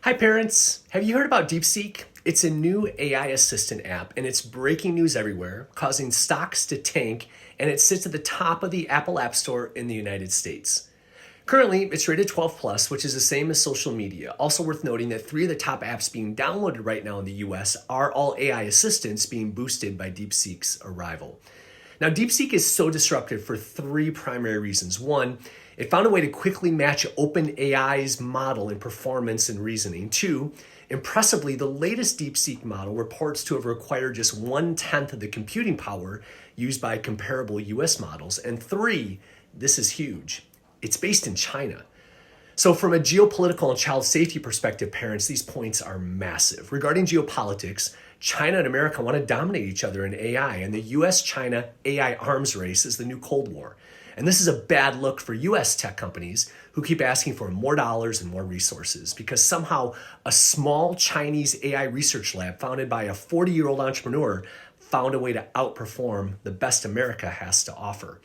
Hi parents, have you heard about DeepSeek? It's a new AI assistant app and it's breaking news everywhere, causing stocks to tank, and it sits at the top of the Apple App Store in the United States. Currently, it's rated 12 plus, which is the same as social media. Also worth noting that 3 of the top apps being downloaded right now in the US are all AI assistants being boosted by DeepSeek's arrival. Now, DeepSeek is so disruptive for 3 primary reasons. One, it found a way to quickly match OpenAI's model in performance and reasoning. 2, impressively, the latest DeepSeek model reports to have required just 1/10 of the computing power used by comparable US models. And 3, this is huge, it's based in China. So from a geopolitical and child safety perspective, parents, these points are massive. Regarding geopolitics, China and America want to dominate each other in AI, and the US-China AI arms race is the new Cold War. And this is a bad look for US tech companies who keep asking for more dollars and more resources because somehow a small Chinese AI research lab founded by a 40-year-old entrepreneur found a way to outperform the best America has to offer.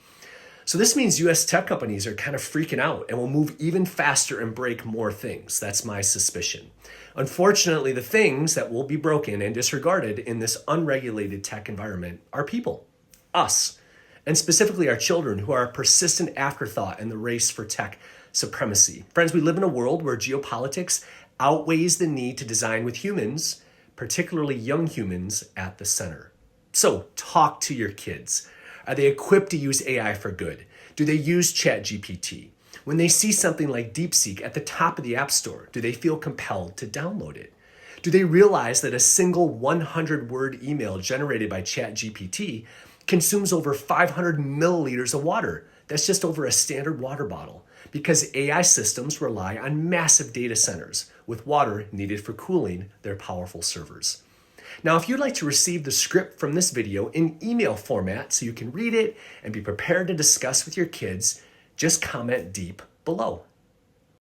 So this means US tech companies are kind of freaking out and will move even faster and break more things. That's my suspicion. Unfortunately, the things that will be broken and disregarded in this unregulated tech environment are people, us, and specifically our children, who are a persistent afterthought in the race for tech supremacy. Friends, we live in a world where geopolitics outweighs the need to design with humans, particularly young humans, at the center. So talk to your kids. Are they equipped to use AI for good? Do they use ChatGPT? When they see something like DeepSeek at the top of the App Store, do they feel compelled to download it? Do they realize that a single 100-word email generated by ChatGPT consumes over 500 milliliters of water? That's just over a standard water bottle, because AI systems rely on massive data centers with water needed for cooling their powerful servers. Now, if you'd like to receive the script from this video in email format so you can read it and be prepared to discuss with your kids, just comment deep below.